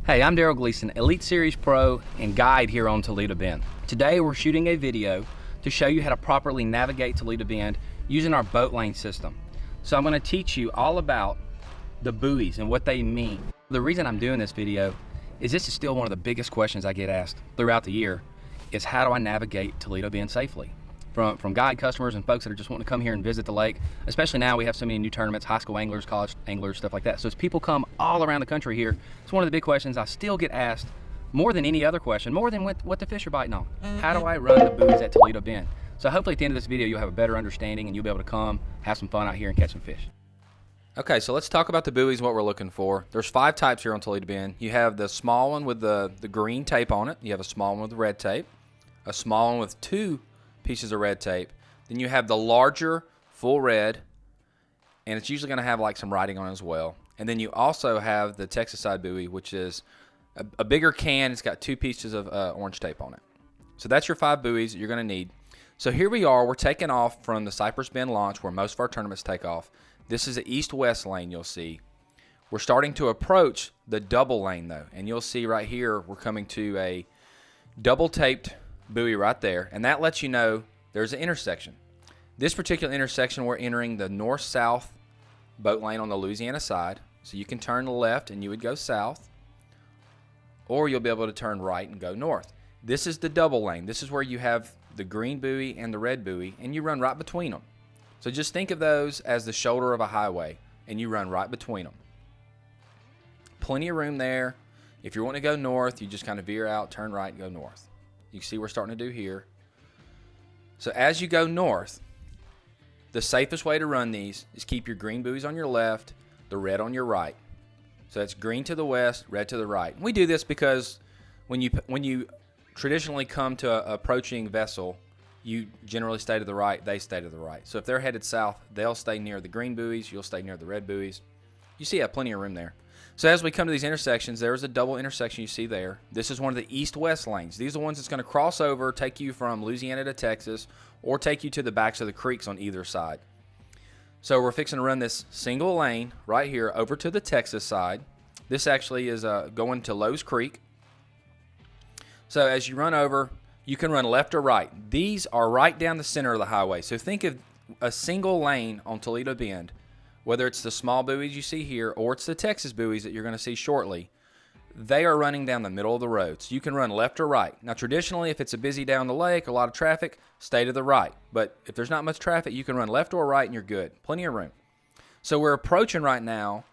Hey, I'm Darold Gleason, Elite Series Pro and guide here on Toledo Bend. Today we're shooting a video to show you how to properly navigate Toledo Bend using our boat lane system. So I'm going to teach you all about the buoys and what they mean. The reason I'm doing this video is this is still one of the biggest questions I get asked throughout the year is how do I navigate Toledo Bend safely? From guide customers and folks that are just wanting to come here and visit the lake, especially now we have so many new tournaments, high school anglers, college anglers, stuff like that. So as people come all around the country here, it's one of the big questions I still get asked more than any other question, more than what the fish are biting on. How do I run the buoys at Toledo Bend? So hopefully at the end of this video, you'll have a better understanding and you'll be able to come, have some fun out here and catch some fish. Okay, so let's talk about the buoys, what we're looking for. There's 5 types here on Toledo Bend. You have the small one with the green tape on it. You have a small one with red tape, a small one with 2 pieces of red tape. Then you have the larger full red, and it's usually going to have like some writing on it as well. And then you also have the Texas side buoy, which is a bigger can. It's got 2 pieces of orange tape on it. So that's your 5 buoys that you're going to need. So here we are. We're taking off from the Cypress Bend launch where most of our tournaments take off. This is the east-west lane you'll see. We're starting to approach the double lane though, and you'll see right here we're coming to a double-taped buoy right there, and that lets you know there's an intersection. This particular intersection, we're entering the north-south boat lane on the Louisiana side, so you can turn left and you would go south, or you'll be able to turn right and go north. This is the double lane. This is where you have the green buoy and the red buoy, and you run right between them. So just think of those as the shoulder of a highway, and you run right between them. Plenty of room there. If you're wanting to go north, you just kind of veer out, turn right, and go north. You see we're starting to do here. So as you go north, the safest way to run these is keep your green buoys on your left, the red on your right. So that's green to the west, red to the right. And we do this because when you traditionally come to an approaching vessel, you generally stay to the right, they stay to the right. So if they're headed south, they'll stay near the green buoys, you'll stay near the red buoys. You see, you have plenty of room there. So as we come to these intersections, there's a double intersection you see there. This is one of the east-west lanes. These are the ones that's going to cross over, take you from Louisiana to Texas, or take you to the backs of the creeks on either side. So we're fixing to run this single lane right here over to the Texas side. This actually is going to Lowe's Creek. So as you run over, you can run left or right. These are right down the center of the highway. So think of a single lane on Toledo Bend, whether it's the small buoys you see here or it's the Texas buoys that you're going to see shortly. They are running down the middle of the road. So you can run left or right. Now traditionally, if it's a busy down the lake, a lot of traffic, stay to the right. But if there's not much traffic, you can run left or right and you're good. Plenty of room. So we're approaching right now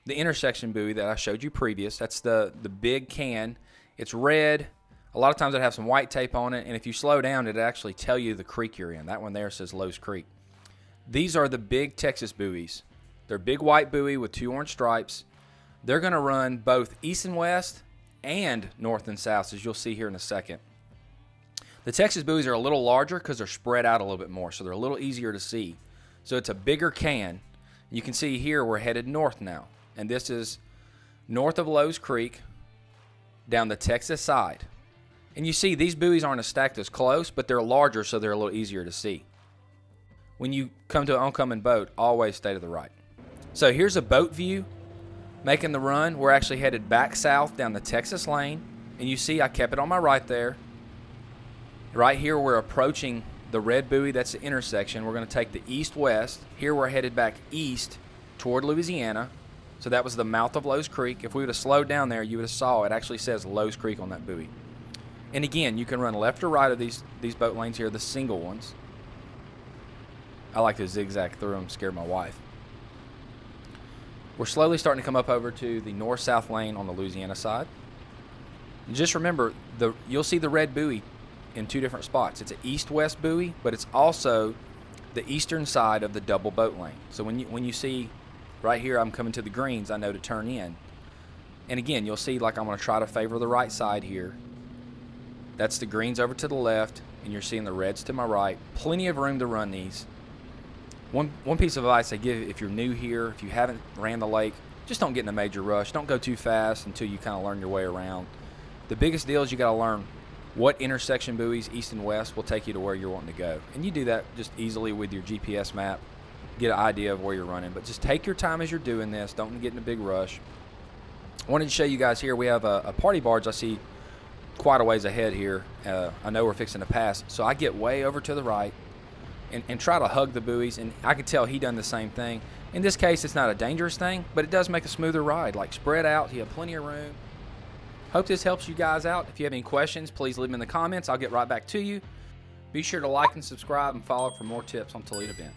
the intersection buoy that I showed you previous. That's the big can. It's red. A lot of times it have some white tape on it, and if you slow down, it'll actually tell you the creek you're in. That one there says Lowe's Creek. These are the big Texas buoys. They're big white buoy with 2 orange stripes. They're going to run both east and west and north and south, as you'll see here in a second. The Texas buoys are a little larger because they're spread out a little bit more, so they're a little easier to see. So it's a bigger can. You can see here we're headed north now, and this is north of Lowe's Creek down the Texas side. And you see these buoys aren't as stacked as close, but they're larger, so they're a little easier to see. When you come to an oncoming boat, always stay to the right. So here's a boat view making the run. We're actually headed back south down the Texas lane, and you see I kept it on my right there. Right here we're approaching the red buoy. That's the intersection. We're going to take the east-west. Here we're headed back east toward Louisiana. So that was the mouth of Lowe's Creek. If we would have slowed down there, you would have saw it actually says Lowe's Creek on that buoy. And again, you can run left or right of these boat lanes here, the single ones. I like to zigzag through them, scare my wife. We're slowly starting to come up over to the north-south lane on the Louisiana side. And just remember, you'll see the red buoy in 2 different spots. It's an east-west buoy, but it's also the eastern side of the double boat lane. So when you see right here, I'm coming to the greens, I know to turn in. And again, you'll see like I'm going to try to favor the right side here. That's the greens over to the left, and you're seeing the reds to my right. Plenty of room to run these. One piece of advice I give if you're new here, if you haven't ran the lake, just don't get in a major rush. Don't go too fast until you kind of learn your way around. The biggest deal is you got to learn what intersection buoys, east and west, will take you to where you're wanting to go. And you do that just easily with your GPS map, get an idea of where you're running. But just take your time as you're doing this. Don't get in a big rush. I wanted to show you guys here, we have a party barge I see quite a ways ahead here. I know we're fixing to pass, so I get way over to the right and try to hug the buoys, and I could tell he done the same thing. In this case, it's not a dangerous thing, but it does make a smoother ride. Like, spread out, you have plenty of room. Hope this helps you guys out. If you have any questions, please leave them in the comments. I'll get right back to you. Be sure to like and subscribe and follow for more tips on Toledo Bend.